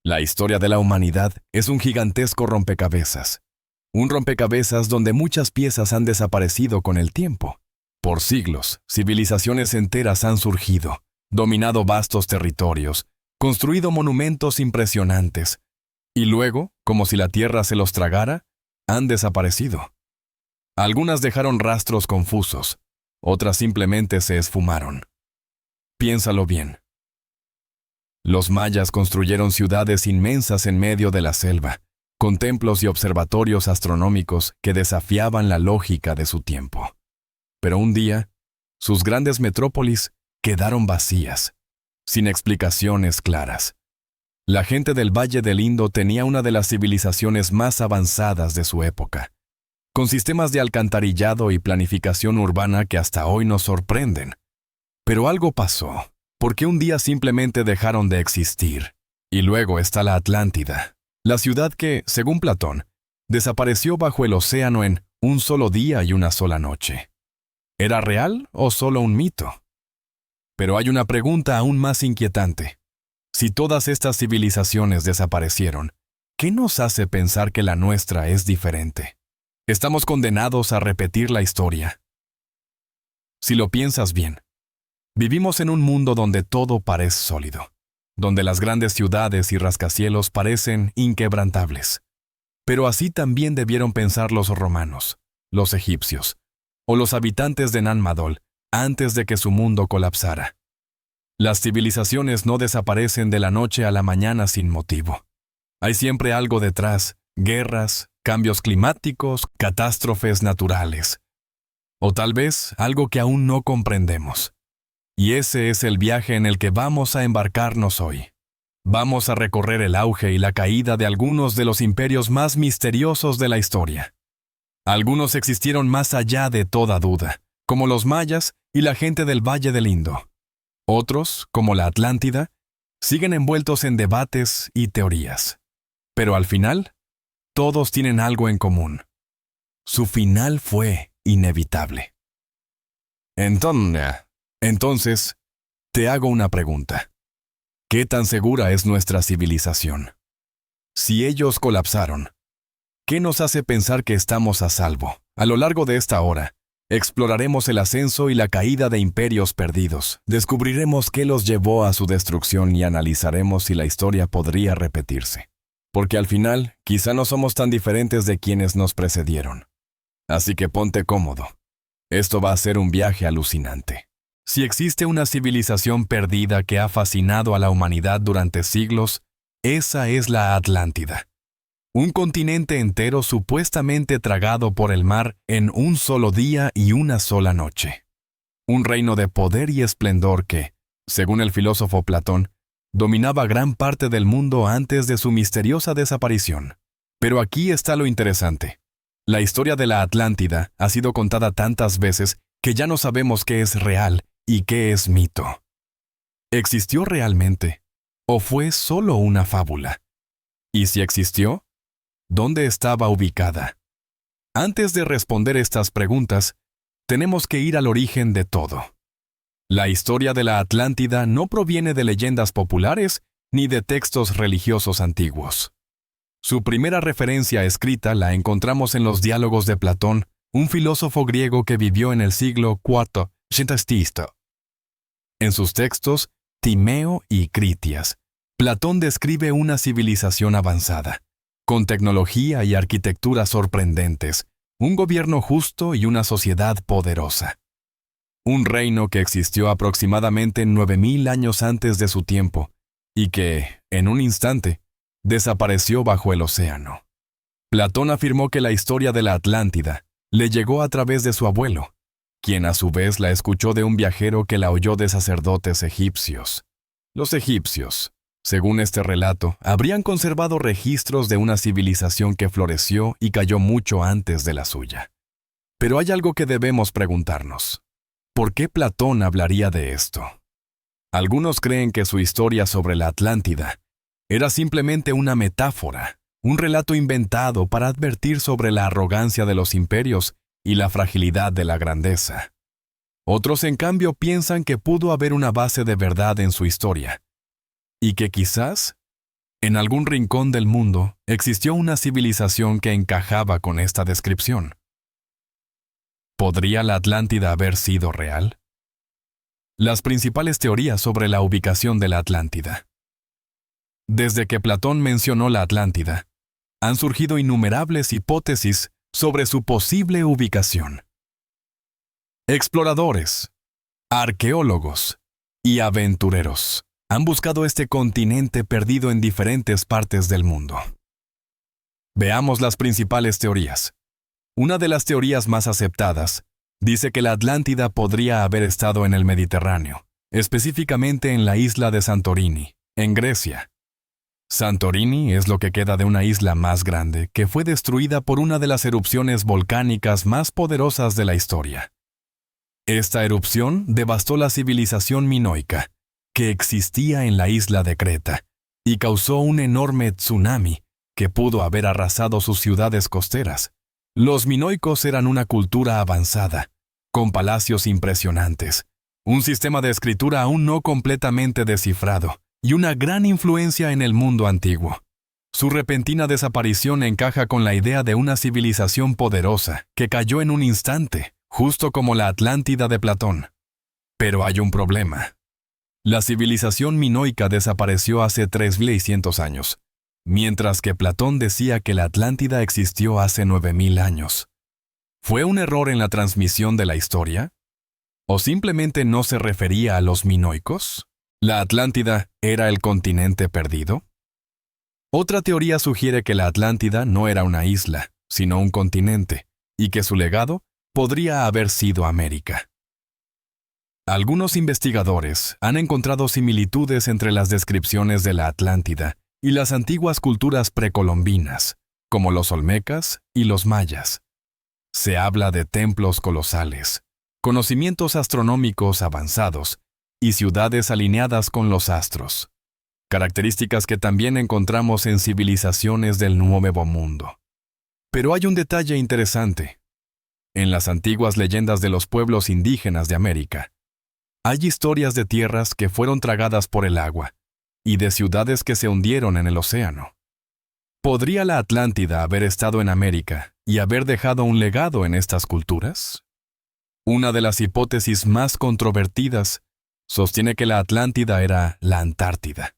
La historia de la humanidad es un gigantesco rompecabezas. Un rompecabezas donde muchas piezas han desaparecido con el tiempo. Por siglos, civilizaciones enteras han surgido, dominado vastos territorios, construido monumentos impresionantes, y luego, como si la tierra se los tragara, han desaparecido. Algunas dejaron rastros confusos, otras simplemente se esfumaron. Piénsalo bien. Los mayas construyeron ciudades inmensas en medio de la selva, con templos y observatorios astronómicos que desafiaban la lógica de su tiempo. Pero un día, sus grandes metrópolis quedaron vacías, sin explicaciones claras. La gente del Valle del Indo tenía una de las civilizaciones más avanzadas de su época, con sistemas de alcantarillado y planificación urbana que hasta hoy nos sorprenden. Pero algo pasó, porque un día simplemente dejaron de existir. Y luego está la Atlántida, la ciudad que, según Platón, desapareció bajo el océano en un solo día y una sola noche. ¿Era real o solo un mito? Pero hay una pregunta aún más inquietante. Si todas estas civilizaciones desaparecieron, ¿qué nos hace pensar que la nuestra es diferente? Estamos condenados a repetir la historia. Si lo piensas bien, vivimos en un mundo donde todo parece sólido, donde las grandes ciudades y rascacielos parecen inquebrantables. Pero así también debieron pensar los romanos, los egipcios, o los habitantes de Nan-Madol, antes de que su mundo colapsara. Las civilizaciones no desaparecen de la noche a la mañana sin motivo. Hay siempre algo detrás: guerras, cambios climáticos, catástrofes naturales. O tal vez algo que aún no comprendemos. Y ese es el viaje en el que vamos a embarcarnos hoy. Vamos a recorrer el auge y la caída de algunos de los imperios más misteriosos de la historia. Algunos existieron más allá de toda duda, como los mayas y la gente del Valle del Indo. Otros, como la Atlántida, siguen envueltos en debates y teorías. Pero al final, todos tienen algo en común. Su final fue inevitable. Entonces, te hago una pregunta. ¿Qué tan segura es nuestra civilización? Si ellos colapsaron, ¿qué nos hace pensar que estamos a salvo? A lo largo de esta hora, exploraremos el ascenso y la caída de imperios perdidos, descubriremos qué los llevó a su destrucción y analizaremos si la historia podría repetirse. Porque al final, quizá no somos tan diferentes de quienes nos precedieron. Así que ponte cómodo. Esto va a ser un viaje alucinante. Si existe una civilización perdida que ha fascinado a la humanidad durante siglos, esa es la Atlántida. Un continente entero supuestamente tragado por el mar en un solo día y una sola noche. Un reino de poder y esplendor que, según el filósofo Platón, dominaba gran parte del mundo antes de su misteriosa desaparición. Pero aquí está lo interesante. La historia de la Atlántida ha sido contada tantas veces que ya no sabemos qué es real y qué es mito. ¿Existió realmente? ¿O fue solo una fábula? Y si existió, ¿dónde estaba ubicada? Antes de responder estas preguntas, tenemos que ir al origen de todo. La historia de la Atlántida no proviene de leyendas populares ni de textos religiosos antiguos. Su primera referencia escrita la encontramos en los diálogos de Platón, un filósofo griego que vivió en el siglo IV a.C. En sus textos, Timeo y Critias, Platón describe una civilización avanzada, con tecnología y arquitectura sorprendentes, un gobierno justo y una sociedad poderosa. Un reino que existió aproximadamente 9000 años antes de su tiempo y que, en un instante, desapareció bajo el océano. Platón afirmó que la historia de la Atlántida le llegó a través de su abuelo, quien a su vez la escuchó de un viajero que la oyó de sacerdotes egipcios. Los egipcios, según este relato, habrían conservado registros de una civilización que floreció y cayó mucho antes de la suya. Pero hay algo que debemos preguntarnos. ¿Por qué Platón hablaría de esto? Algunos creen que su historia sobre la Atlántida era simplemente una metáfora, un relato inventado para advertir sobre la arrogancia de los imperios y la fragilidad de la grandeza. Otros, en cambio, piensan que pudo haber una base de verdad en su historia, y que quizás En algún rincón del mundo existió una civilización que encajaba con esta descripción. ¿Podría la Atlántida haber sido real? Las principales teorías sobre la ubicación de la Atlántida. Desde que Platón mencionó la Atlántida, han surgido innumerables hipótesis sobre su posible ubicación. Exploradores, arqueólogos y aventureros han buscado este continente perdido en diferentes partes del mundo. Veamos las principales teorías. Una de las teorías más aceptadas dice que la Atlántida podría haber estado en el Mediterráneo, específicamente en la isla de Santorini, en Grecia. Santorini es lo que queda de una isla más grande que fue destruida por una de las erupciones volcánicas más poderosas de la historia. Esta erupción devastó la civilización minoica, que existía en la isla de Creta, y causó un enorme tsunami que pudo haber arrasado sus ciudades costeras. Los minoicos eran una cultura avanzada, con palacios impresionantes, un sistema de escritura aún no completamente descifrado, y una gran influencia en el mundo antiguo. Su repentina desaparición encaja con la idea de una civilización poderosa que cayó en un instante, justo como la Atlántida de Platón. Pero hay un problema. La civilización minoica desapareció hace 3.100 años, mientras que Platón decía que la Atlántida existió hace 9.000 años. ¿Fue un error en la transmisión de la historia? ¿O simplemente no se refería a los minoicos? ¿La Atlántida era el continente perdido? Otra teoría sugiere que la Atlántida no era una isla, sino un continente, y que su legado podría haber sido América. Algunos investigadores han encontrado similitudes entre las descripciones de la Atlántida y las antiguas culturas precolombinas, como los olmecas y los mayas. Se habla de templos colosales, conocimientos astronómicos avanzados y ciudades alineadas con los astros, características que también encontramos en civilizaciones del Nuevo Mundo. Pero hay un detalle interesante. En las antiguas leyendas de los pueblos indígenas de América, hay historias de tierras que fueron tragadas por el agua y de ciudades que se hundieron en el océano. ¿Podría la Atlántida haber estado en América y haber dejado un legado en estas culturas? Una de las hipótesis más controvertidas sostiene que la Atlántida era la Antártida.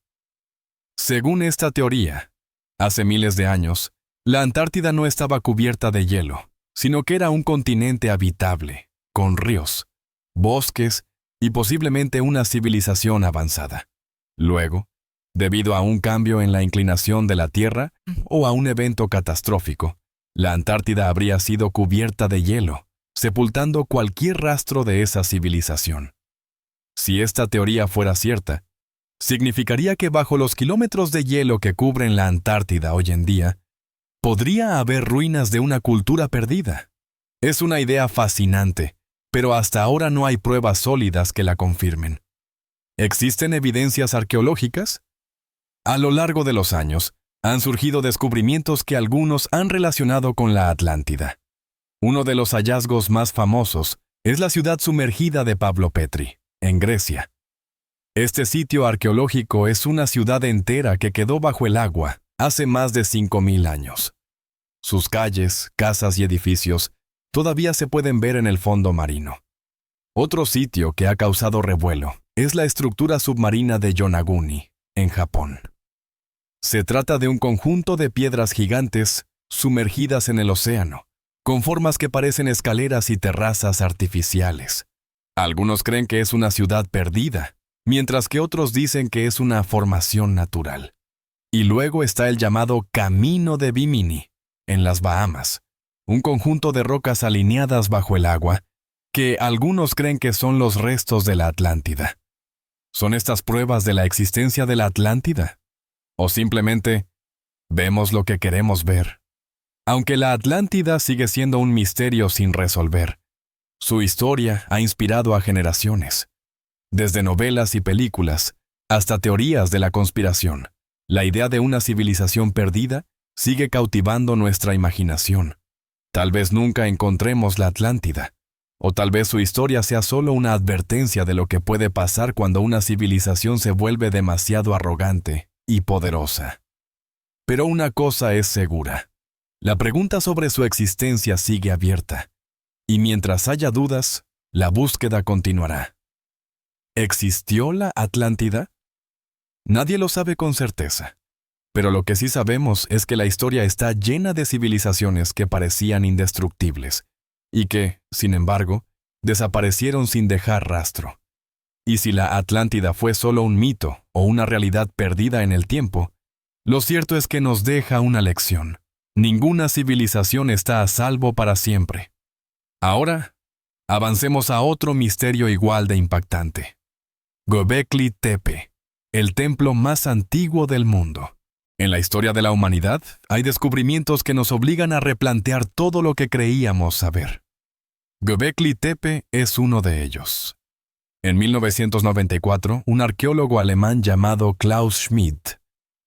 Según esta teoría, hace miles de años, la Antártida no estaba cubierta de hielo, sino que era un continente habitable, con ríos, bosques y posiblemente una civilización avanzada. Luego, debido a un cambio en la inclinación de la Tierra o a un evento catastrófico, la Antártida habría sido cubierta de hielo, sepultando cualquier rastro de esa civilización. Si esta teoría fuera cierta, significaría que bajo los kilómetros de hielo que cubren la Antártida hoy en día, podría haber ruinas de una cultura perdida. Es una idea fascinante, pero hasta ahora no hay pruebas sólidas que la confirmen. ¿Existen evidencias arqueológicas? A lo largo de los años, han surgido descubrimientos que algunos han relacionado con la Atlántida. Uno de los hallazgos más famosos es la ciudad sumergida de Pavlo Petri, en Grecia. Este sitio arqueológico es una ciudad entera que quedó bajo el agua hace más de 5.000 años. Sus calles, casas y edificios todavía se pueden ver en el fondo marino. Otro sitio que ha causado revuelo es la estructura submarina de Yonaguni, en Japón. Se trata de un conjunto de piedras gigantes sumergidas en el océano, con formas que parecen escaleras y terrazas artificiales. Algunos creen que es una ciudad perdida, mientras que otros dicen que es una formación natural. Y luego está el llamado Camino de Bimini, en las Bahamas, un conjunto de rocas alineadas bajo el agua, que algunos creen que son los restos de la Atlántida. ¿Son estas pruebas de la existencia de la Atlántida? ¿O simplemente vemos lo que queremos ver? Aunque la Atlántida sigue siendo un misterio sin resolver, su historia ha inspirado a generaciones. Desde novelas y películas hasta teorías de la conspiración, la idea de una civilización perdida sigue cautivando nuestra imaginación. Tal vez nunca encontremos la Atlántida, o tal vez su historia sea solo una advertencia de lo que puede pasar cuando una civilización se vuelve demasiado arrogante y poderosa. Pero una cosa es segura. La pregunta sobre su existencia sigue abierta. Y mientras haya dudas, la búsqueda continuará. ¿Existió la Atlántida? Nadie lo sabe con certeza. Pero lo que sí sabemos es que la historia está llena de civilizaciones que parecían indestructibles y que, sin embargo, desaparecieron sin dejar rastro. Y si la Atlántida fue solo un mito o una realidad perdida en el tiempo, lo cierto es que nos deja una lección. Ninguna civilización está a salvo para siempre. Ahora, avancemos a otro misterio igual de impactante. Göbekli Tepe, el templo más antiguo del mundo. En la historia de la humanidad, hay descubrimientos que nos obligan a replantear todo lo que creíamos saber. Göbekli Tepe es uno de ellos. En 1994, un arqueólogo alemán llamado Klaus Schmidt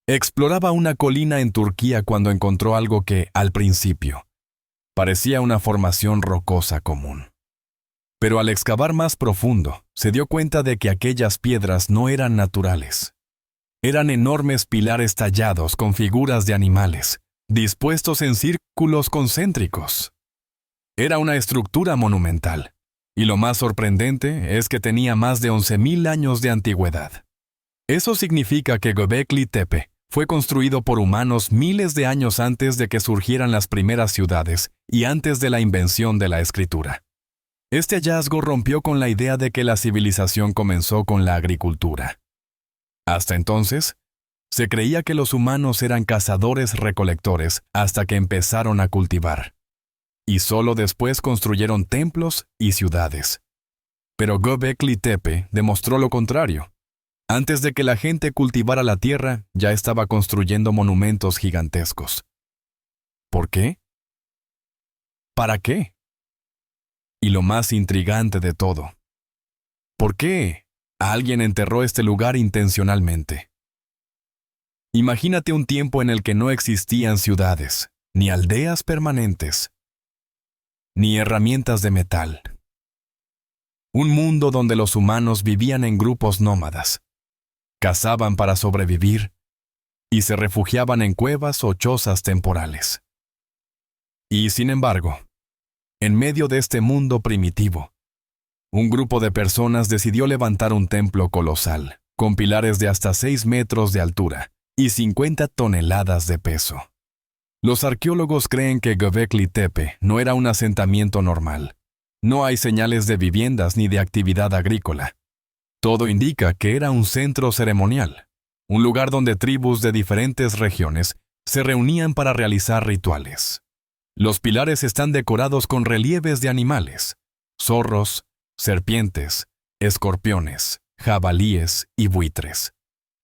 exploraba una colina en Turquía cuando encontró algo que, al principio, parecía una formación rocosa común. Pero al excavar más profundo, se dio cuenta de que aquellas piedras no eran naturales. Eran enormes pilares tallados con figuras de animales, dispuestos en círculos concéntricos. Era una estructura monumental, y lo más sorprendente es que tenía más de 11.000 años de antigüedad. Eso significa que Göbekli Tepe fue construido por humanos miles de años antes de que surgieran las primeras ciudades y antes de la invención de la escritura. Este hallazgo rompió con la idea de que la civilización comenzó con la agricultura. Hasta entonces, se creía que los humanos eran cazadores-recolectores hasta que empezaron a cultivar. Y solo después construyeron templos y ciudades. Pero Göbekli Tepe demostró lo contrario. Antes de que la gente cultivara la tierra, ya estaba construyendo monumentos gigantescos. ¿Por qué? ¿Para qué? Y lo más intrigante de todo, ¿por qué alguien enterró este lugar intencionalmente? Imagínate un tiempo en el que no existían ciudades, ni aldeas permanentes, ni herramientas de metal. Un mundo donde los humanos vivían en grupos nómadas, cazaban para sobrevivir y se refugiaban en cuevas o chozas temporales. Y sin embargo, en medio de este mundo primitivo, un grupo de personas decidió levantar un templo colosal, con pilares de hasta 6 metros de altura y 50 toneladas de peso. Los arqueólogos creen que Göbekli Tepe no era un asentamiento normal. No hay señales de viviendas ni de actividad agrícola. Todo indica que era un centro ceremonial, un lugar donde tribus de diferentes regiones se reunían para realizar rituales. Los pilares están decorados con relieves de animales, zorros, serpientes, escorpiones, jabalíes y buitres.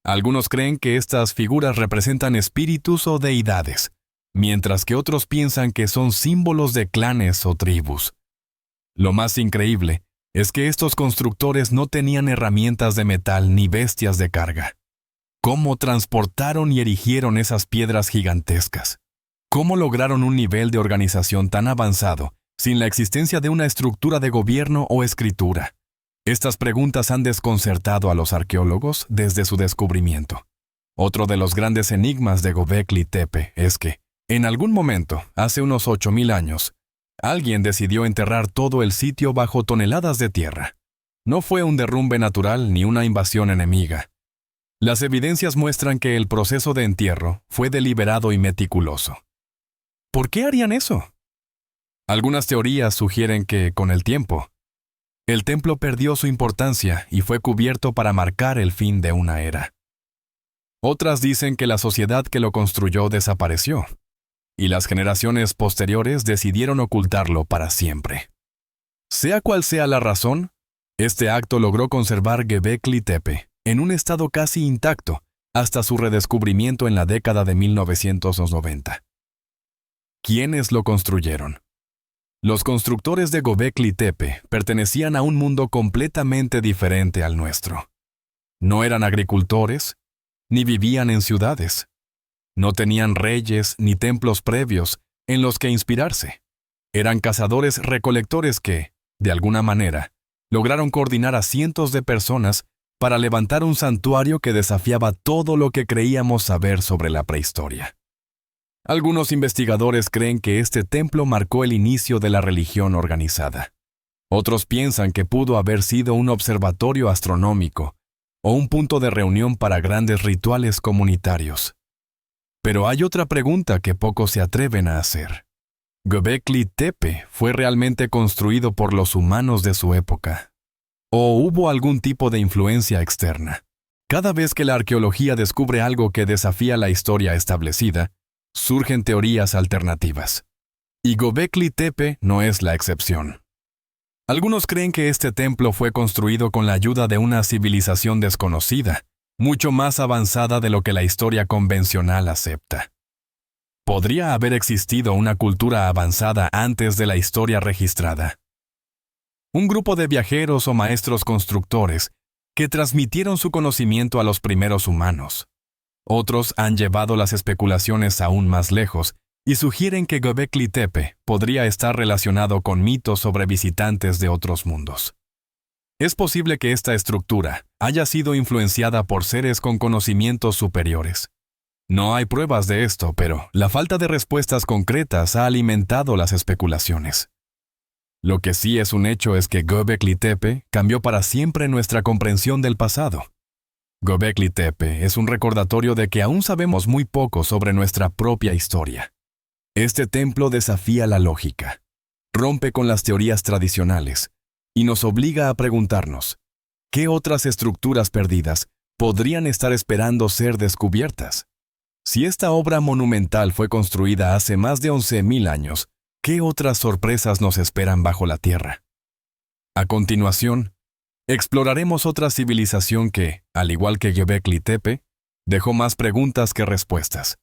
Algunos creen que estas figuras representan espíritus o deidades, mientras que otros piensan que son símbolos de clanes o tribus. Lo más increíble es que estos constructores no tenían herramientas de metal ni bestias de carga. ¿Cómo transportaron y erigieron esas piedras gigantescas? ¿Cómo lograron un nivel de organización tan avanzado sin la existencia de una estructura de gobierno o escritura? Estas preguntas han desconcertado a los arqueólogos desde su descubrimiento. Otro de los grandes enigmas de Göbekli Tepe es que, en algún momento, hace unos 8.000 años, alguien decidió enterrar todo el sitio bajo toneladas de tierra. No fue un derrumbe natural ni una invasión enemiga. Las evidencias muestran que el proceso de entierro fue deliberado y meticuloso. ¿Por qué harían eso? Algunas teorías sugieren que, con el tiempo, el templo perdió su importancia y fue cubierto para marcar el fin de una era. Otras dicen que la sociedad que lo construyó desapareció, y las generaciones posteriores decidieron ocultarlo para siempre. Sea cual sea la razón, este acto logró conservar Göbekli Tepe en un estado casi intacto hasta su redescubrimiento en la década de 1990. ¿Quiénes lo construyeron? Los constructores de Göbekli Tepe pertenecían a un mundo completamente diferente al nuestro. No eran agricultores, ni vivían en ciudades. No tenían reyes ni templos previos en los que inspirarse. Eran cazadores-recolectores que, de alguna manera, lograron coordinar a cientos de personas para levantar un santuario que desafiaba todo lo que creíamos saber sobre la prehistoria. Algunos investigadores creen que este templo marcó el inicio de la religión organizada. Otros piensan que pudo haber sido un observatorio astronómico o un punto de reunión para grandes rituales comunitarios. Pero hay otra pregunta que pocos se atreven a hacer. ¿Göbekli Tepe fue realmente construido por los humanos de su época? ¿O hubo algún tipo de influencia externa? Cada vez que la arqueología descubre algo que desafía la historia establecida, surgen teorías alternativas. Y Göbekli Tepe no es la excepción. Algunos creen que este templo fue construido con la ayuda de una civilización desconocida, mucho más avanzada de lo que la historia convencional acepta. ¿Podría haber existido una cultura avanzada antes de la historia registrada? Un grupo de viajeros o maestros constructores que transmitieron su conocimiento a los primeros humanos. Otros han llevado las especulaciones aún más lejos y sugieren que Göbekli Tepe podría estar relacionado con mitos sobre visitantes de otros mundos. Es posible que esta estructura haya sido influenciada por seres con conocimientos superiores. No hay pruebas de esto, pero la falta de respuestas concretas ha alimentado las especulaciones. Lo que sí es un hecho es que Göbekli Tepe cambió para siempre nuestra comprensión del pasado. Göbekli Tepe es un recordatorio de que aún sabemos muy poco sobre nuestra propia historia. Este templo desafía la lógica, rompe con las teorías tradicionales y nos obliga a preguntarnos, ¿qué otras estructuras perdidas podrían estar esperando ser descubiertas? Si esta obra monumental fue construida hace más de 11.000 años, ¿qué otras sorpresas nos esperan bajo la tierra? A continuación, exploraremos otra civilización que, al igual que Göbekli Tepe, dejó más preguntas que respuestas.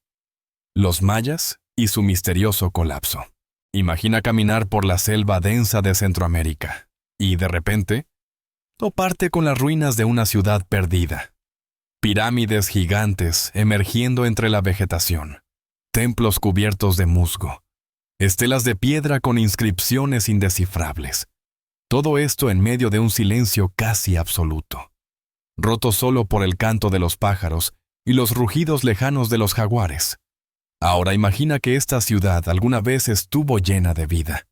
Los mayas y su misterioso colapso. Imagina caminar por la selva densa de Centroamérica y, de repente, toparte con las ruinas de una ciudad perdida. Pirámides gigantes emergiendo entre la vegetación, templos cubiertos de musgo, estelas de piedra con inscripciones indescifrables. Todo esto en medio de un silencio casi absoluto, roto solo por el canto de los pájaros y los rugidos lejanos de los jaguares. Ahora imagina que esta ciudad alguna vez estuvo llena de vida.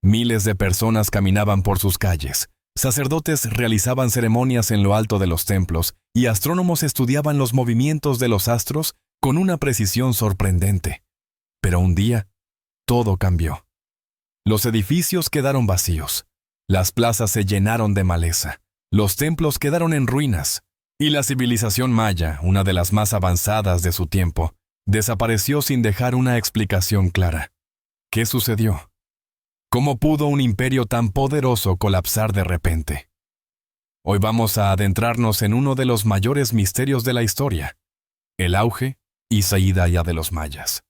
Miles de personas caminaban por sus calles, sacerdotes realizaban ceremonias en lo alto de los templos y astrónomos estudiaban los movimientos de los astros con una precisión sorprendente. Pero un día, todo cambió. Los edificios quedaron vacíos, las plazas se llenaron de maleza, los templos quedaron en ruinas, y la civilización maya, una de las más avanzadas de su tiempo, desapareció sin dejar una explicación clara. ¿Qué sucedió? ¿Cómo pudo un imperio tan poderoso colapsar de repente? Hoy vamos a adentrarnos en uno de los mayores misterios de la historia, el auge y caída ya de los mayas.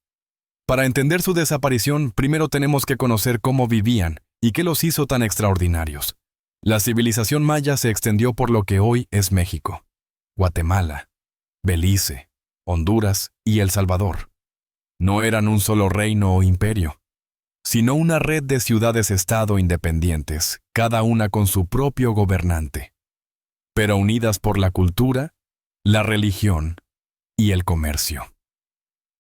Para entender su desaparición, primero tenemos que conocer cómo vivían y qué los hizo tan extraordinarios. La civilización maya se extendió por lo que hoy es México, Guatemala, Belice, Honduras y El Salvador. No eran un solo reino o imperio, sino una red de ciudades-estado independientes, cada una con su propio gobernante, pero unidas por la cultura, la religión y el comercio.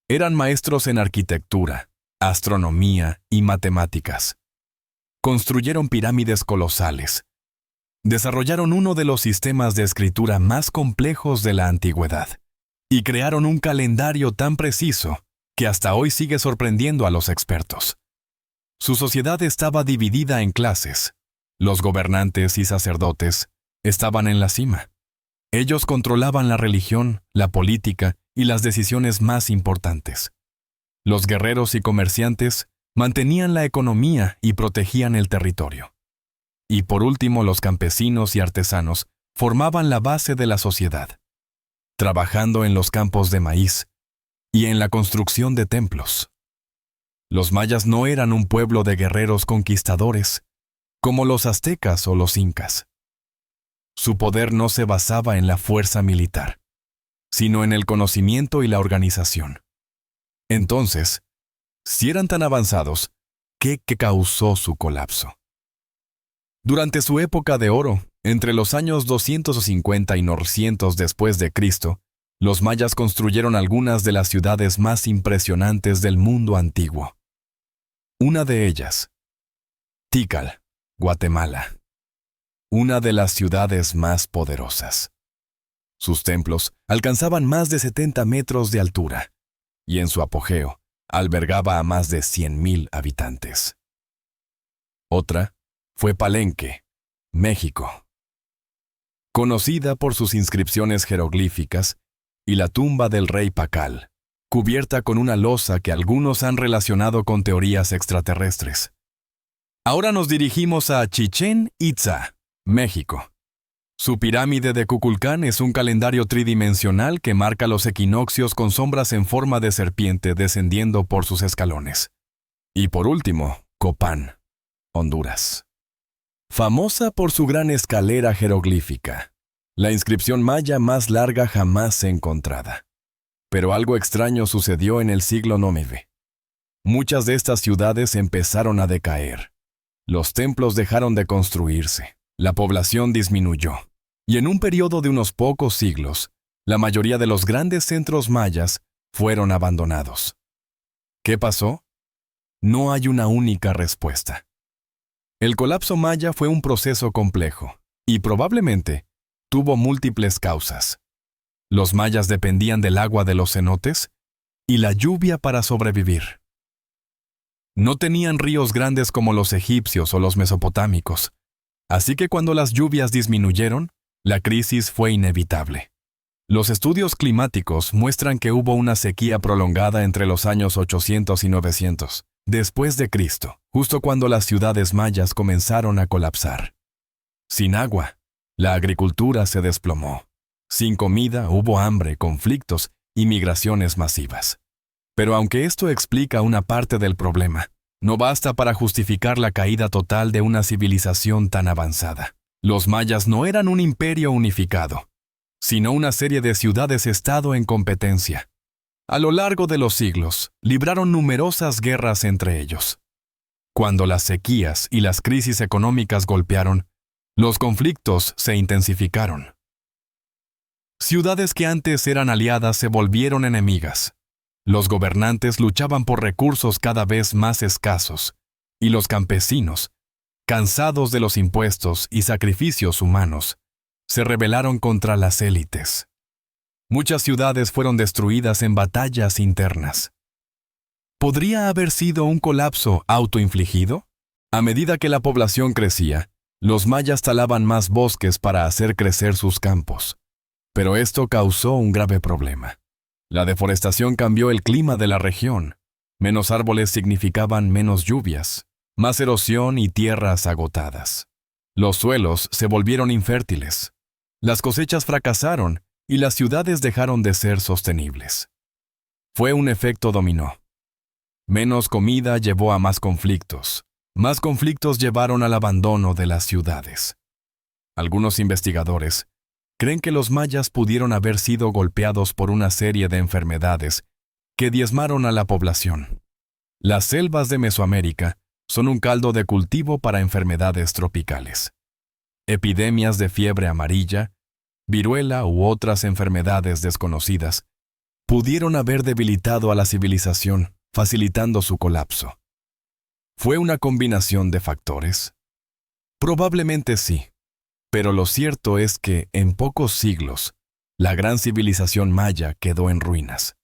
Eran maestros en arquitectura, astronomía y matemáticas. Construyeron pirámides colosales. Desarrollaron uno de los sistemas de escritura más complejos de la antigüedad y crearon un calendario tan preciso que hasta hoy sigue sorprendiendo a los expertos. Su sociedad estaba dividida en clases. Los gobernantes y sacerdotes estaban en la cima. Ellos controlaban la religión, la política y las decisiones más importantes. Los guerreros y comerciantes mantenían la economía y protegían el territorio. Y por último, los campesinos y artesanos formaban la base de la sociedad, trabajando en los campos de maíz y en la construcción de templos. Los mayas no eran un pueblo de guerreros conquistadores, como los aztecas o los incas. Su poder no se basaba en la fuerza militar, sino en el conocimiento y la organización. Entonces, si eran tan avanzados, ¿qué causó su colapso? Durante su época de oro, entre los años 250 y 900 después de Cristo, Los mayas construyeron algunas de las ciudades más impresionantes del mundo antiguo. Una de ellas, Tikal, Guatemala, una de las ciudades más poderosas. Sus templos alcanzaban más de 70 metros de altura y en su apogeo albergaba a más de 100,000 habitantes. Otra fue Palenque, México. Conocida por sus inscripciones jeroglíficas y la tumba del rey Pacal, cubierta con una losa que algunos han relacionado con teorías extraterrestres. Ahora nos dirigimos a Chichén Itzá, México. Su pirámide de Kukulcán es un calendario tridimensional que marca los equinoccios con sombras en forma de serpiente descendiendo por sus escalones. Y por último, Copán, Honduras. Famosa por su gran escalera jeroglífica, la inscripción maya más larga jamás encontrada. Pero algo extraño sucedió en el siglo IX. Muchas de estas ciudades empezaron a decaer. Los templos dejaron de construirse, la población disminuyó, y en un periodo de unos pocos siglos, la mayoría de los grandes centros mayas fueron abandonados. ¿Qué pasó? No hay una única respuesta. El colapso maya fue un proceso complejo, y probablemente tuvo múltiples causas. Los mayas dependían del agua de los cenotes y la lluvia para sobrevivir. No tenían ríos grandes como los egipcios o los mesopotámicos, así que cuando las lluvias disminuyeron, la crisis fue inevitable. Los estudios climáticos muestran que hubo una sequía prolongada entre los años 800 y 900, después de Cristo, justo cuando las ciudades mayas comenzaron a colapsar. Sin agua, la agricultura se desplomó. Sin comida hubo hambre, conflictos y migraciones masivas. Pero aunque esto explica una parte del problema, no basta para justificar la caída total de una civilización tan avanzada. Los mayas no eran un imperio unificado, sino una serie de ciudades-estado en competencia. A lo largo de los siglos, libraron numerosas guerras entre ellos. Cuando las sequías y las crisis económicas golpearon, los conflictos se intensificaron. Ciudades que antes eran aliadas se volvieron enemigas. Los gobernantes luchaban por recursos cada vez más escasos, y los campesinos, cansados de los impuestos y sacrificios humanos, se rebelaron contra las élites. Muchas ciudades fueron destruidas en batallas internas. ¿Podría haber sido un colapso autoinfligido? A medida que la población crecía, los mayas talaban más bosques para hacer crecer sus campos. Pero esto causó un grave problema. La deforestación cambió el clima de la región. Menos árboles significaban menos lluvias, más erosión y tierras agotadas. Los suelos se volvieron infértiles. Las cosechas fracasaron y las ciudades dejaron de ser sostenibles. Fue un efecto dominó. Menos comida llevó a más conflictos. Más conflictos llevaron al abandono de las ciudades. Algunos investigadores creen que los mayas pudieron haber sido golpeados por una serie de enfermedades que diezmaron a la población. Las selvas de Mesoamérica son un caldo de cultivo para enfermedades tropicales. Epidemias de fiebre amarilla, viruela u otras enfermedades desconocidas pudieron haber debilitado a la civilización, facilitando su colapso. ¿Fue una combinación de factores? Probablemente sí. Pero lo cierto es que, en pocos siglos, la gran civilización maya quedó en ruinas.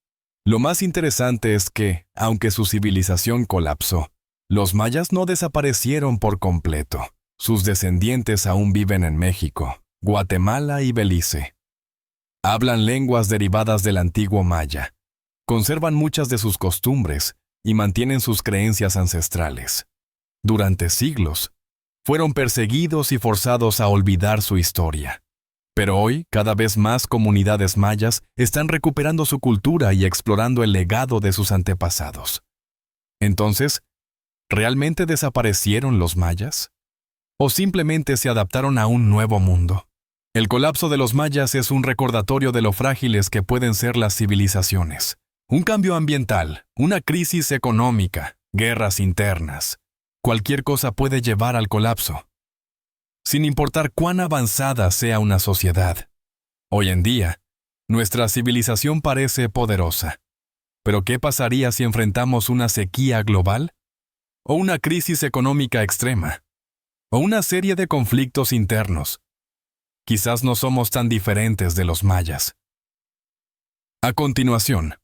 Lo más interesante es que, aunque su civilización colapsó, los mayas no desaparecieron por completo. Sus descendientes aún viven en México, Guatemala y Belice. Hablan lenguas derivadas del antiguo maya, conservan muchas de sus costumbres y mantienen sus creencias ancestrales. Durante siglos, fueron perseguidos y forzados a olvidar su historia. Pero hoy, cada vez más comunidades mayas están recuperando su cultura y explorando el legado de sus antepasados. Entonces, ¿realmente desaparecieron los mayas? ¿O simplemente se adaptaron a un nuevo mundo? El colapso de los mayas es un recordatorio de lo frágiles que pueden ser las civilizaciones. Un cambio ambiental, una crisis económica, guerras internas. Cualquier cosa puede llevar al colapso, sin importar cuán avanzada sea una sociedad. Hoy en día, Nuestra civilización parece poderosa. Pero ¿qué pasaría si enfrentamos una sequía global? ¿O una crisis económica extrema? ¿O una serie de conflictos internos? Quizás no somos tan diferentes de los mayas. A continuación,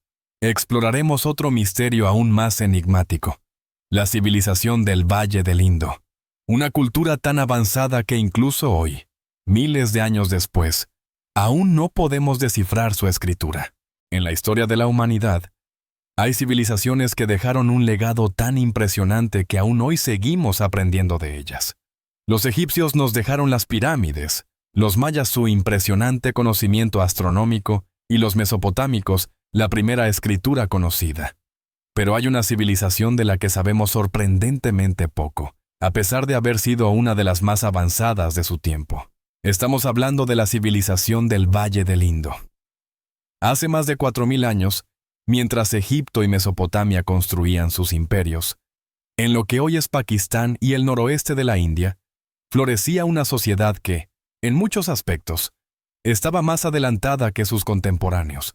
exploraremos otro misterio aún más enigmático: la civilización del Valle del Indo. Una cultura tan avanzada que incluso hoy, miles de años después, aún no podemos descifrar su escritura. En la historia de la humanidad, hay civilizaciones que dejaron un legado tan impresionante que aún hoy seguimos aprendiendo de ellas. Los egipcios nos dejaron las pirámides, los mayas su impresionante conocimiento astronómico y los mesopotámicos la primera escritura conocida. Pero hay una civilización de la que sabemos sorprendentemente poco, a pesar de haber sido una de las más avanzadas de su tiempo. Estamos hablando de la civilización del Valle del Indo. Hace más de 4000 años, mientras Egipto y Mesopotamia construían sus imperios, en lo que hoy es Pakistán y el noroeste de la India, florecía una sociedad que, en muchos aspectos, estaba más adelantada que sus contemporáneos.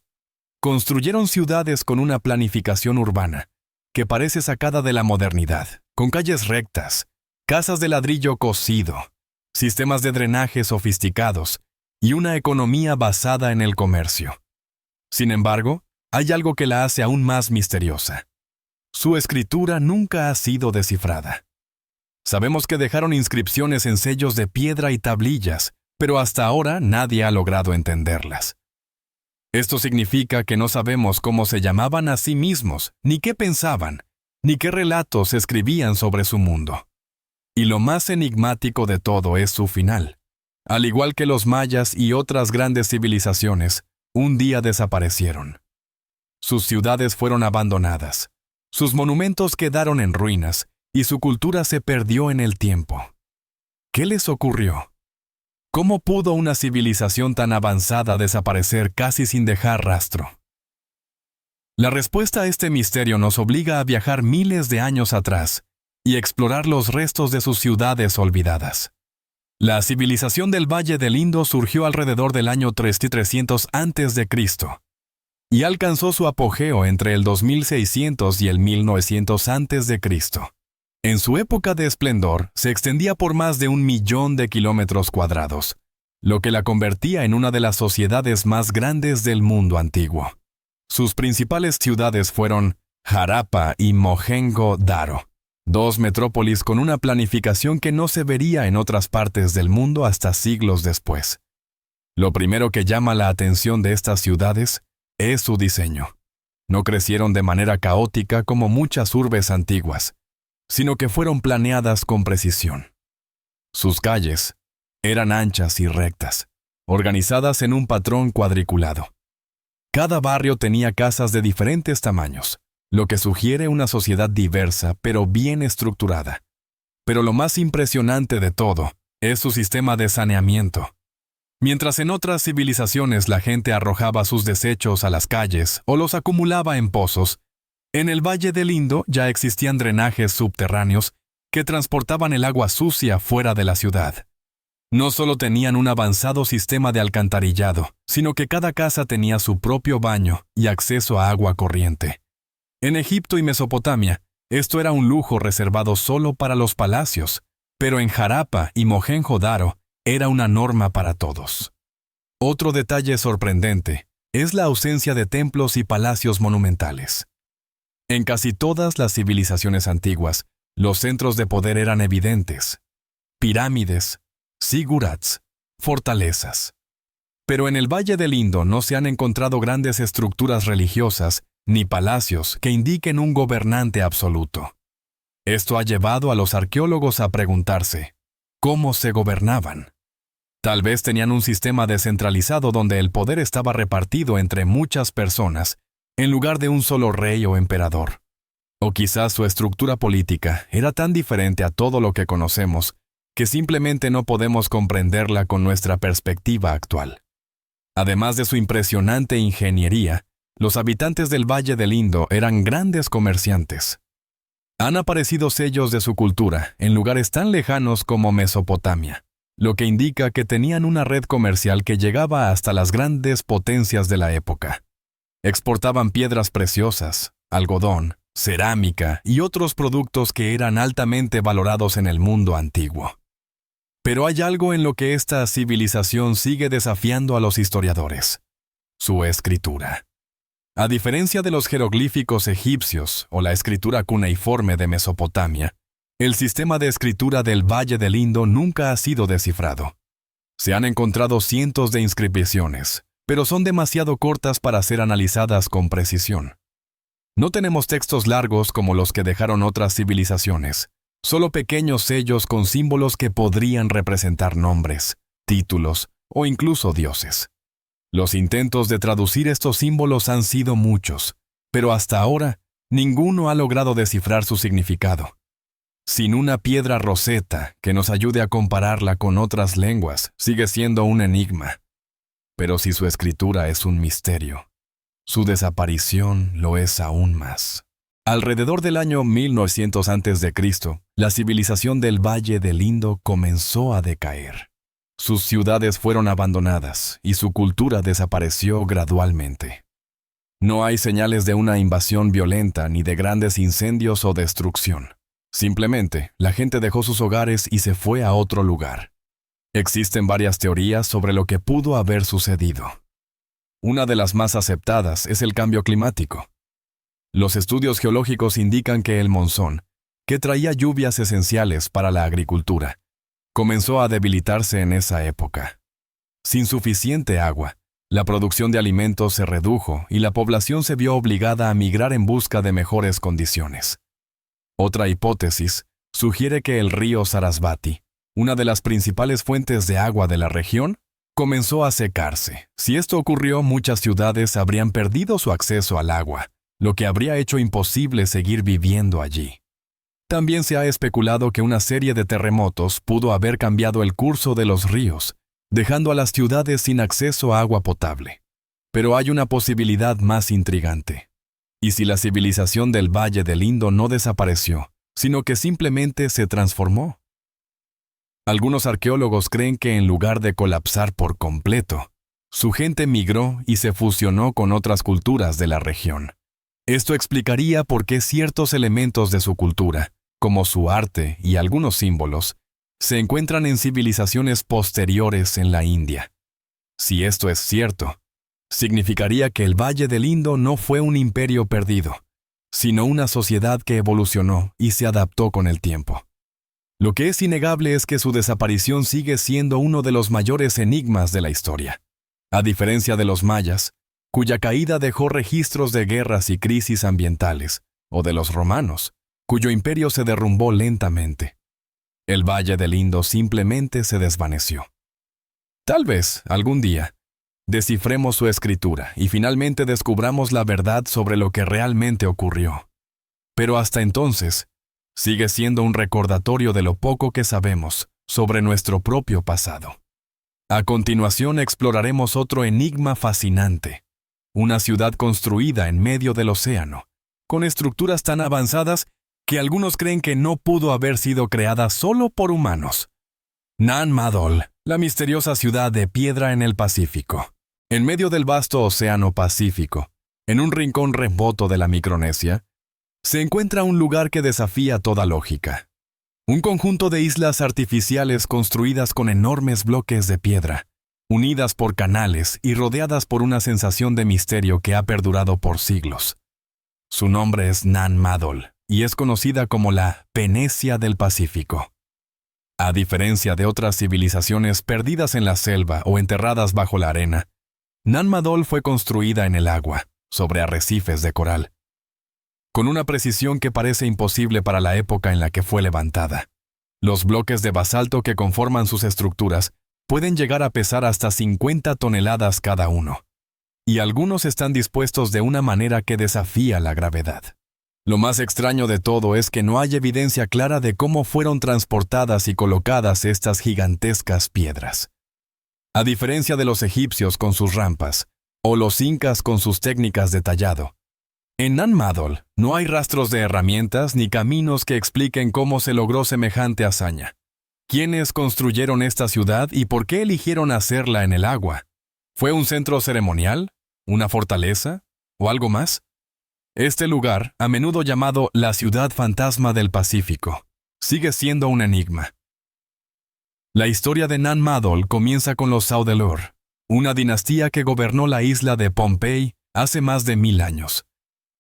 Construyeron ciudades con una planificación urbana que parece sacada de la modernidad, con calles rectas, casas de ladrillo cocido, sistemas de drenaje sofisticados y una economía basada en el comercio. Sin embargo, hay algo que la hace aún más misteriosa. Su escritura nunca ha sido descifrada. Sabemos que dejaron inscripciones en sellos de piedra y tablillas, pero hasta ahora nadie ha logrado entenderlas. Esto significa que no sabemos cómo se llamaban a sí mismos, ni qué pensaban, ni qué relatos escribían sobre su mundo. Y lo más enigmático de todo es su final. Al igual que los mayas y otras grandes civilizaciones, un día desaparecieron. Sus ciudades fueron abandonadas, sus monumentos quedaron en ruinas y su cultura se perdió en el tiempo. ¿Qué les ocurrió? ¿Cómo pudo una civilización tan avanzada desaparecer casi sin dejar rastro? La respuesta a este misterio nos obliga a viajar miles de años atrás y explorar los restos de sus ciudades olvidadas. La civilización del Valle del Indo surgió alrededor del año 3300 a.C. y alcanzó su apogeo entre el 2600 y el 1900 a.C. En su época de esplendor, se extendía por más de 1.000.000 de kilómetros cuadrados, lo que la convertía en una de las sociedades más grandes del mundo antiguo. Sus principales ciudades fueron Harappa y Mohenjo-Daro, dos metrópolis con una planificación que no se vería en otras partes del mundo hasta siglos después. Lo primero que llama la atención de estas ciudades es su diseño. No crecieron de manera caótica como muchas urbes antiguas, sino que fueron planeadas con precisión. Sus calles eran anchas y rectas, organizadas en un patrón cuadriculado. Cada barrio tenía casas de diferentes tamaños, lo que sugiere una sociedad diversa pero bien estructurada. Pero lo más impresionante de todo es su sistema de saneamiento. Mientras en otras civilizaciones la gente arrojaba sus desechos a las calles o los acumulaba en pozos, en el Valle del Indo ya existían drenajes subterráneos que transportaban el agua sucia fuera de la ciudad. No solo tenían un avanzado sistema de alcantarillado, sino que cada casa tenía su propio baño y acceso a agua corriente. En Egipto y Mesopotamia, esto era un lujo reservado solo para los palacios, pero en Harappa y Mohenjo-Daro era una norma para todos. Otro detalle sorprendente es la ausencia de templos y palacios monumentales. En casi todas las civilizaciones antiguas, los centros de poder eran evidentes: pirámides, zigurats, fortalezas. Pero en el Valle del Indo no se han encontrado grandes estructuras religiosas ni palacios que indiquen un gobernante absoluto. Esto ha llevado a los arqueólogos a preguntarse: ¿cómo se gobernaban? Tal vez tenían un sistema descentralizado donde el poder estaba repartido entre muchas personas, en lugar de un solo rey o emperador. O quizás su estructura política era tan diferente a todo lo que conocemos que simplemente no podemos comprenderla con nuestra perspectiva actual. Además de su impresionante ingeniería, los habitantes del Valle del Indo eran grandes comerciantes. Han aparecido sellos de su cultura en lugares tan lejanos como Mesopotamia, lo que indica que tenían una red comercial que llegaba hasta las grandes potencias de la época. Exportaban piedras preciosas, algodón, cerámica y otros productos que eran altamente valorados en el mundo antiguo. Pero hay algo en lo que esta civilización sigue desafiando a los historiadores: su escritura. A diferencia de los jeroglíficos egipcios o la escritura cuneiforme de Mesopotamia, el sistema de escritura del Valle del Indo nunca ha sido descifrado. Se han encontrado cientos de inscripciones, pero son demasiado cortas para ser analizadas con precisión. No tenemos textos largos como los que dejaron otras civilizaciones, solo pequeños sellos con símbolos que podrían representar nombres, títulos o incluso dioses. Los intentos de traducir estos símbolos han sido muchos, pero hasta ahora ninguno ha logrado descifrar su significado. Sin una piedra roseta que nos ayude a compararla con otras lenguas, sigue siendo un enigma. Pero si su escritura es un misterio, su desaparición lo es aún más. Alrededor del año 1900 a.C., la civilización del Valle del Indo comenzó a decaer. Sus ciudades fueron abandonadas y su cultura desapareció gradualmente. No hay señales de una invasión violenta ni de grandes incendios o destrucción. Simplemente, la gente dejó sus hogares y se fue a otro lugar. Existen varias teorías sobre lo que pudo haber sucedido. Una de las más aceptadas es el cambio climático. Los estudios geológicos indican que el monzón, que traía lluvias esenciales para la agricultura, comenzó a debilitarse en esa época. Sin suficiente agua, la producción de alimentos se redujo y la población se vio obligada a migrar en busca de mejores condiciones. Otra hipótesis sugiere que el río Sarasvati, una de las principales fuentes de agua de la región, comenzó a secarse. Si esto ocurrió, muchas ciudades habrían perdido su acceso al agua, lo que habría hecho imposible seguir viviendo allí. También se ha especulado que una serie de terremotos pudo haber cambiado el curso de los ríos, dejando a las ciudades sin acceso a agua potable. Pero hay una posibilidad más intrigante. ¿Y si la civilización del Valle del Indo no desapareció, sino que simplemente se transformó? Algunos arqueólogos creen que en lugar de colapsar por completo, su gente migró y se fusionó con otras culturas de la región. Esto explicaría por qué ciertos elementos de su cultura, como su arte y algunos símbolos, se encuentran en civilizaciones posteriores en la India. Si esto es cierto, significaría que el Valle del Indo no fue un imperio perdido, sino una sociedad que evolucionó y se adaptó con el tiempo. Lo que es innegable es que su desaparición sigue siendo uno de los mayores enigmas de la historia. A diferencia de los mayas, cuya caída dejó registros de guerras y crisis ambientales, o de los romanos, cuyo imperio se derrumbó lentamente. El Valle del Indo simplemente se desvaneció. Tal vez, algún día, descifremos su escritura y finalmente descubramos la verdad sobre lo que realmente ocurrió. Pero hasta entonces, sigue siendo un recordatorio de lo poco que sabemos sobre nuestro propio pasado. A continuación exploraremos otro enigma fascinante: una ciudad construida en medio del océano, con estructuras tan avanzadas que algunos creen que no pudo haber sido creada solo por humanos. Nan Madol, la misteriosa ciudad de piedra en el Pacífico. En medio del vasto océano Pacífico, en un rincón remoto de la Micronesia, se encuentra un lugar que desafía toda lógica. Un conjunto de islas artificiales construidas con enormes bloques de piedra, unidas por canales y rodeadas por una sensación de misterio que ha perdurado por siglos. Su nombre es Nan Madol y es conocida como la Venecia del Pacífico. A diferencia de otras civilizaciones perdidas en la selva o enterradas bajo la arena, Nan Madol fue construida en el agua, sobre arrecifes de coral, con una precisión que parece imposible para la época en la que fue levantada. Los bloques de basalto que conforman sus estructuras pueden llegar a pesar hasta 50 toneladas cada uno, y algunos están dispuestos de una manera que desafía la gravedad. Lo más extraño de todo es que no hay evidencia clara de cómo fueron transportadas y colocadas estas gigantescas piedras. A diferencia de los egipcios con sus rampas, o los incas con sus técnicas de tallado, en Nan Madol no hay rastros de herramientas ni caminos que expliquen cómo se logró semejante hazaña. ¿Quiénes construyeron esta ciudad y por qué eligieron hacerla en el agua? ¿Fue un centro ceremonial? ¿Una fortaleza? ¿O algo más? Este lugar, a menudo llamado la ciudad fantasma del Pacífico, sigue siendo un enigma. La historia de Nan Madol comienza con los Saudeleur, una dinastía que gobernó la isla de Pohnpei hace más de 1000 años.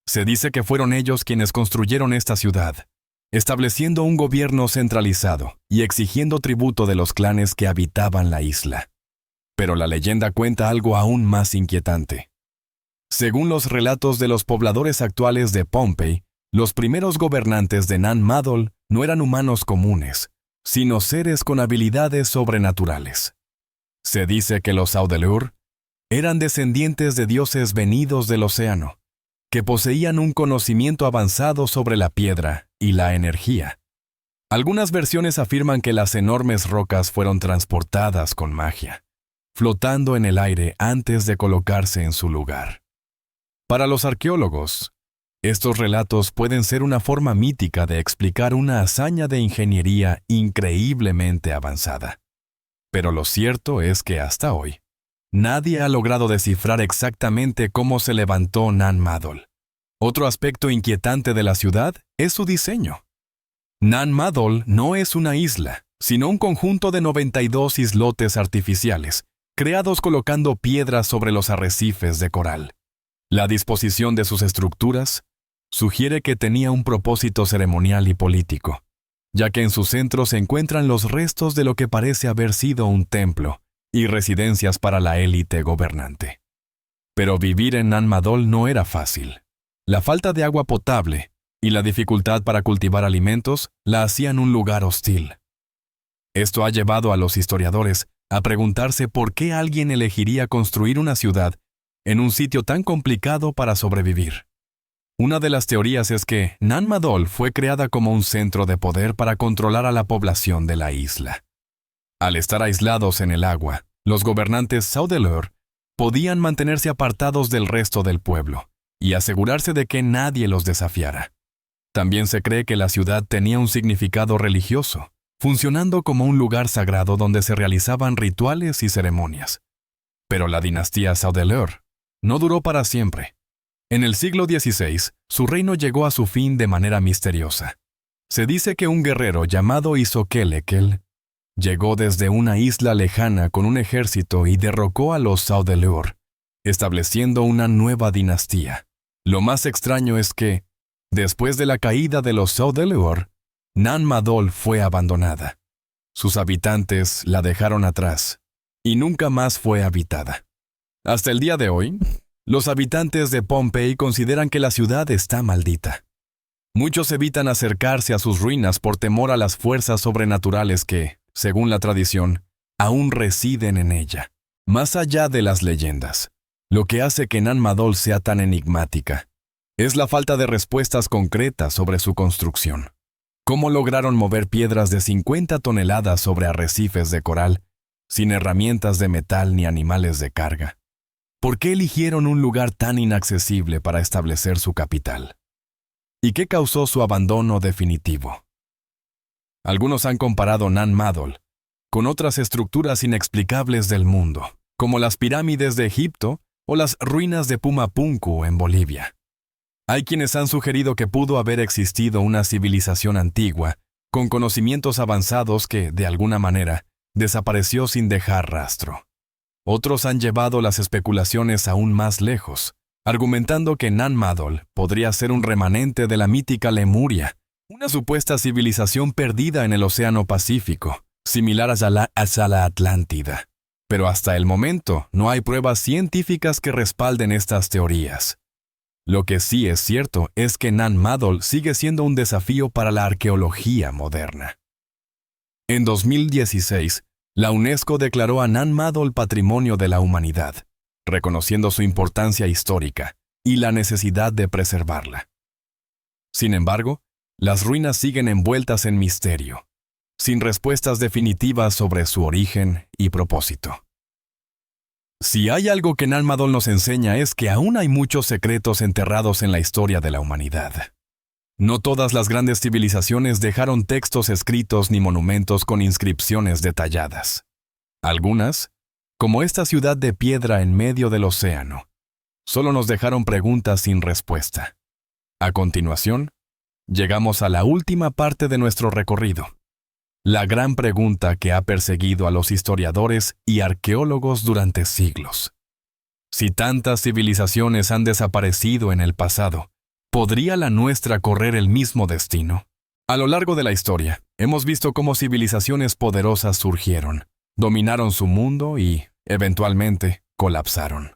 Se dice que fueron ellos quienes construyeron esta ciudad, estableciendo un gobierno centralizado y exigiendo tributo de los clanes que habitaban la isla. Pero la leyenda cuenta algo aún más inquietante. Según los relatos de los pobladores actuales de Pohnpei, los primeros gobernantes de Nan Madol no eran humanos comunes, sino seres con habilidades sobrenaturales. Se dice que los Saudeleur eran descendientes de dioses venidos del océano, que poseían un conocimiento avanzado sobre la piedra y la energía. Algunas versiones afirman que las enormes rocas fueron transportadas con magia, flotando en el aire antes de colocarse en su lugar. Para los arqueólogos, estos relatos pueden ser una forma mítica de explicar una hazaña de ingeniería increíblemente avanzada. Pero lo cierto es que hasta hoy, nadie ha logrado descifrar exactamente cómo se levantó Nan Madol. Otro aspecto inquietante de la ciudad es su diseño. Nan Madol no es una isla, sino un conjunto de 92 islotes artificiales, creados colocando piedras sobre los arrecifes de coral. La disposición de sus estructuras sugiere que tenía un propósito ceremonial y político, ya que en su centro se encuentran los restos de lo que parece haber sido un templo y residencias para la élite gobernante. Pero vivir en Nan Madol no era fácil. La falta de agua potable y la dificultad para cultivar alimentos la hacían un lugar hostil. Esto ha llevado a los historiadores a preguntarse por qué alguien elegiría construir una ciudad en un sitio tan complicado para sobrevivir. Una de las teorías es que Nan Madol fue creada como un centro de poder para controlar a la población de la isla. Al estar aislados en el agua, los gobernantes Saudeleur podían mantenerse apartados del resto del pueblo y asegurarse de que nadie los desafiara. También se cree que la ciudad tenía un significado religioso, funcionando como un lugar sagrado donde se realizaban rituales y ceremonias. Pero la dinastía Saudeleur no duró para siempre. En el siglo XVI, su reino llegó a su fin de manera misteriosa. Se dice que un guerrero llamado Isoquelequel llegó desde una isla lejana con un ejército y derrocó a los Saudeleur, estableciendo una nueva dinastía. Lo más extraño es que, después de la caída de los Saudeleur, Nan Madol fue abandonada. Sus habitantes la dejaron atrás y nunca más fue habitada. Hasta el día de hoy, los habitantes de Pohnpei consideran que la ciudad está maldita. Muchos evitan acercarse a sus ruinas por temor a las fuerzas sobrenaturales que, según la tradición, aún residen en ella. Más allá de las leyendas, lo que hace que Nan Madol sea tan enigmática es la falta de respuestas concretas sobre su construcción. ¿Cómo lograron mover piedras de 50 toneladas sobre arrecifes de coral, sin herramientas de metal ni animales de carga? ¿Por qué eligieron un lugar tan inaccesible para establecer su capital? ¿Y qué causó su abandono definitivo? Algunos han comparado Nan Madol con otras estructuras inexplicables del mundo, como las pirámides de Egipto o las ruinas de Pumapunku en Bolivia. Hay quienes han sugerido que pudo haber existido una civilización antigua, con conocimientos avanzados que, de alguna manera, desapareció sin dejar rastro. Otros han llevado las especulaciones aún más lejos, argumentando que Nan Madol podría ser un remanente de la mítica Lemuria, una supuesta civilización perdida en el Océano Pacífico, similar a la Atlántida. Pero hasta el momento no hay pruebas científicas que respalden estas teorías. Lo que sí es cierto es que Nan Madol sigue siendo un desafío para la arqueología moderna. En 2016, la UNESCO declaró a Nan Madol Patrimonio de la Humanidad, reconociendo su importancia histórica y la necesidad de preservarla. Sin embargo, las ruinas siguen envueltas en misterio, sin respuestas definitivas sobre su origen y propósito. Si hay algo que Nan Madol nos enseña es que aún hay muchos secretos enterrados en la historia de la humanidad. No todas las grandes civilizaciones dejaron textos escritos ni monumentos con inscripciones detalladas. Algunas, como esta ciudad de piedra en medio del océano, solo nos dejaron preguntas sin respuesta. A continuación, llegamos a la última parte de nuestro recorrido. La gran pregunta que ha perseguido a los historiadores y arqueólogos durante siglos. Si tantas civilizaciones han desaparecido en el pasado, ¿podría la nuestra correr el mismo destino? A lo largo de la historia, hemos visto cómo civilizaciones poderosas surgieron, dominaron su mundo y, eventualmente, colapsaron.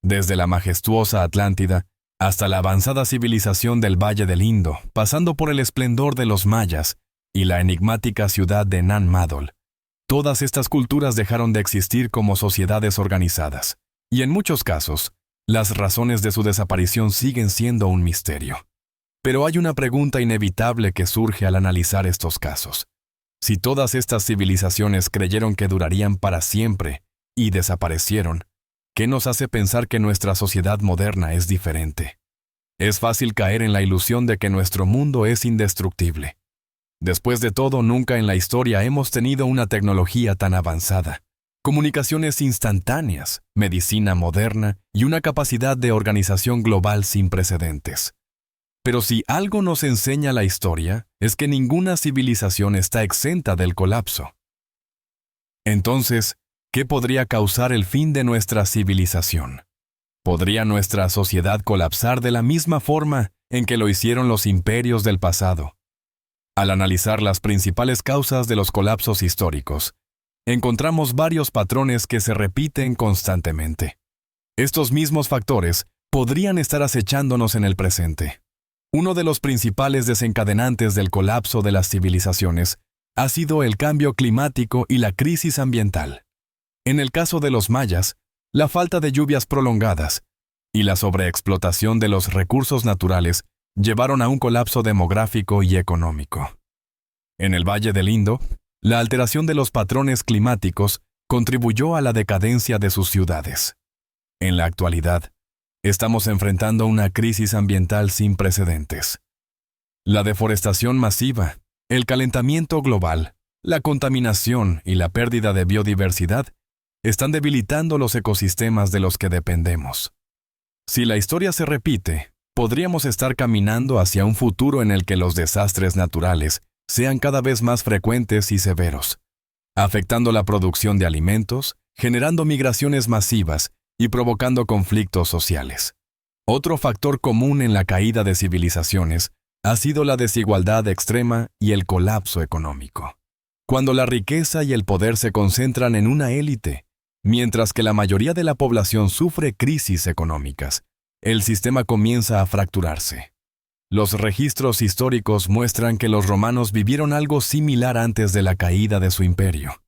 Desde la majestuosa Atlántida hasta la avanzada civilización del Valle del Indo, pasando por el esplendor de los mayas y la enigmática ciudad de Nan Madol, todas estas culturas dejaron de existir como sociedades organizadas, y en muchos casos, las razones de su desaparición siguen siendo un misterio. Pero hay una pregunta inevitable que surge al analizar estos casos. Si todas estas civilizaciones creyeron que durarían para siempre y desaparecieron, ¿qué nos hace pensar que nuestra sociedad moderna es diferente? Es fácil caer en la ilusión de que nuestro mundo es indestructible. Después de todo, nunca en la historia hemos tenido una tecnología tan avanzada, comunicaciones instantáneas, medicina moderna y una capacidad de organización global sin precedentes. Pero si algo nos enseña la historia, es que ninguna civilización está exenta del colapso. Entonces, ¿qué podría causar el fin de nuestra civilización? ¿Podría nuestra sociedad colapsar de la misma forma en que lo hicieron los imperios del pasado? Al analizar las principales causas de los colapsos históricos, encontramos varios patrones que se repiten constantemente. Estos mismos factores podrían estar acechándonos en el presente. Uno de los principales desencadenantes del colapso de las civilizaciones ha sido el cambio climático y la crisis ambiental. En el caso de los mayas, la falta de lluvias prolongadas y la sobreexplotación de los recursos naturales llevaron a un colapso demográfico y económico. En el Valle del Indo, la alteración de los patrones climáticos contribuyó a la decadencia de sus ciudades. En la actualidad, estamos enfrentando una crisis ambiental sin precedentes. La deforestación masiva, el calentamiento global, la contaminación y la pérdida de biodiversidad están debilitando los ecosistemas de los que dependemos. Si la historia se repite, podríamos estar caminando hacia un futuro en el que los desastres naturales sean cada vez más frecuentes y severos, afectando la producción de alimentos, generando migraciones masivas y provocando conflictos sociales. Otro factor común en la caída de civilizaciones ha sido la desigualdad extrema y el colapso económico. Cuando la riqueza y el poder se concentran en una élite, mientras que la mayoría de la población sufre crisis económicas, el sistema comienza a fracturarse. Los registros históricos muestran que los romanos vivieron algo similar antes de la caída de su imperio.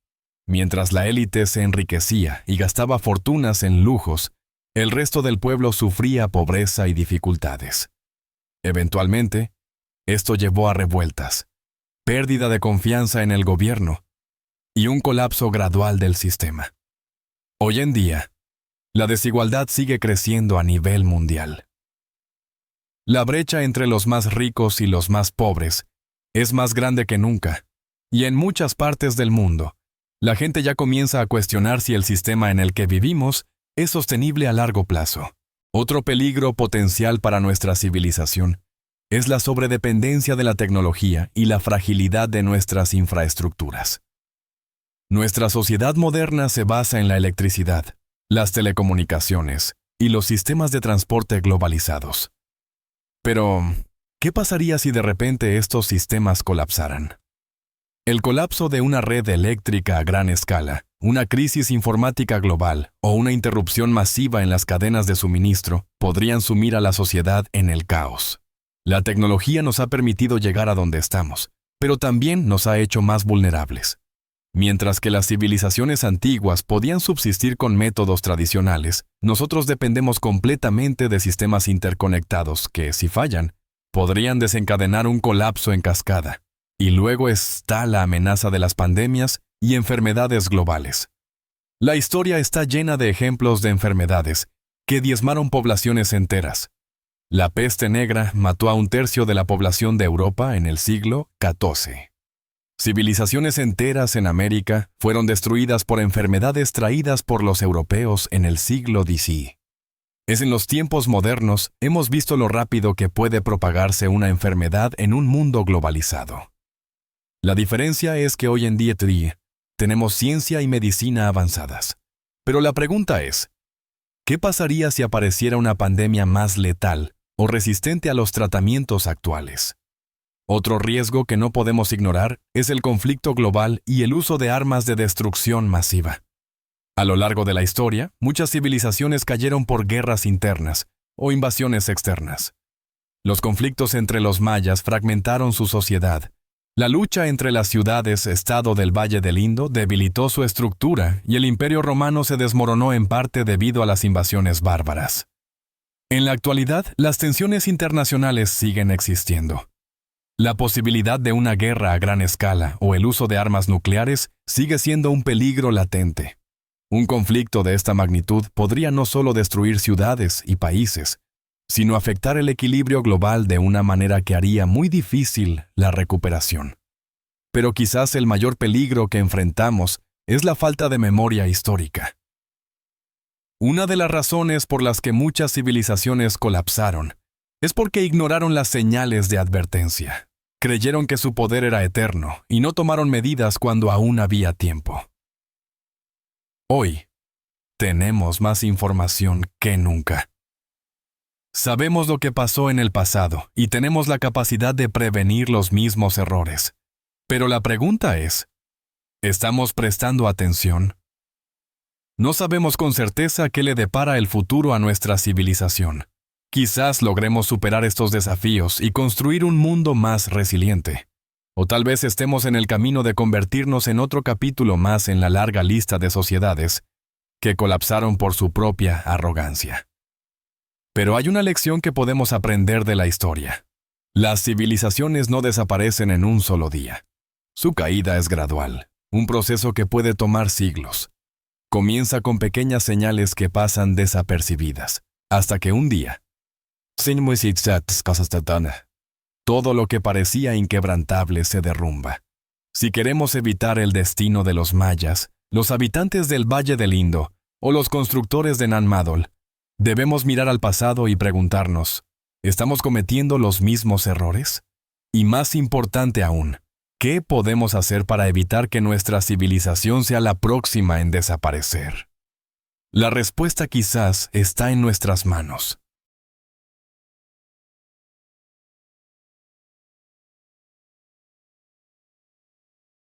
Mientras la élite se enriquecía y gastaba fortunas en lujos, el resto del pueblo sufría pobreza y dificultades. Eventualmente, esto llevó a revueltas, pérdida de confianza en el gobierno y un colapso gradual del sistema. Hoy en día, la desigualdad sigue creciendo a nivel mundial. La brecha entre los más ricos y los más pobres es más grande que nunca, y en muchas partes del mundo, la gente ya comienza a cuestionar si el sistema en el que vivimos es sostenible a largo plazo. Otro peligro potencial para nuestra civilización es la sobredependencia de la tecnología y la fragilidad de nuestras infraestructuras. Nuestra sociedad moderna se basa en la electricidad, las telecomunicaciones y los sistemas de transporte globalizados. Pero, ¿qué pasaría si de repente estos sistemas colapsaran? El colapso de una red eléctrica a gran escala, una crisis informática global o una interrupción masiva en las cadenas de suministro podrían sumir a la sociedad en el caos. La tecnología nos ha permitido llegar a donde estamos, pero también nos ha hecho más vulnerables. Mientras que las civilizaciones antiguas podían subsistir con métodos tradicionales, nosotros dependemos completamente de sistemas interconectados que, si fallan, podrían desencadenar un colapso en cascada. Y luego está la amenaza de las pandemias y enfermedades globales. La historia está llena de ejemplos de enfermedades que diezmaron poblaciones enteras. La peste negra mató a un tercio de la población de Europa en el siglo XIV. Civilizaciones enteras en América fueron destruidas por enfermedades traídas por los europeos en el siglo X. Es en los tiempos modernos hemos visto lo rápido que puede propagarse una enfermedad en un mundo globalizado. La diferencia es que hoy en día tenemos ciencia y medicina avanzadas. Pero la pregunta es, ¿qué pasaría si apareciera una pandemia más letal o resistente a los tratamientos actuales? Otro riesgo que no podemos ignorar es el conflicto global y el uso de armas de destrucción masiva. A lo largo de la historia, muchas civilizaciones cayeron por guerras internas o invasiones externas. Los conflictos entre los mayas fragmentaron su sociedad. La lucha entre las ciudades-estado del Valle del Indo debilitó su estructura y el Imperio Romano se desmoronó en parte debido a las invasiones bárbaras. En la actualidad, las tensiones internacionales siguen existiendo. La posibilidad de una guerra a gran escala o el uso de armas nucleares sigue siendo un peligro latente. Un conflicto de esta magnitud podría no solo destruir ciudades y países, sino afectar el equilibrio global de una manera que haría muy difícil la recuperación. Pero quizás el mayor peligro que enfrentamos es la falta de memoria histórica. Una de las razones por las que muchas civilizaciones colapsaron es porque ignoraron las señales de advertencia. Creyeron que su poder era eterno y no tomaron medidas cuando aún había tiempo. Hoy, tenemos más información que nunca. Sabemos lo que pasó en el pasado y tenemos la capacidad de prevenir los mismos errores. Pero la pregunta es, ¿estamos prestando atención? No sabemos con certeza qué le depara el futuro a nuestra civilización. Quizás logremos superar estos desafíos y construir un mundo más resiliente. O tal vez estemos en el camino de convertirnos en otro capítulo más en la larga lista de sociedades que colapsaron por su propia arrogancia. Pero hay una lección que podemos aprender de la historia. Las civilizaciones no desaparecen en un solo día. Su caída es gradual, un proceso que puede tomar siglos. Comienza con pequeñas señales que pasan desapercibidas, hasta que un día, todo lo que parecía inquebrantable se derrumba. Si queremos evitar el destino de los mayas, los habitantes del Valle del Indo o los constructores de Nanmadol, debemos mirar al pasado y preguntarnos, ¿estamos cometiendo los mismos errores? Y más importante aún, ¿qué podemos hacer para evitar que nuestra civilización sea la próxima en desaparecer? La respuesta quizás está en nuestras manos.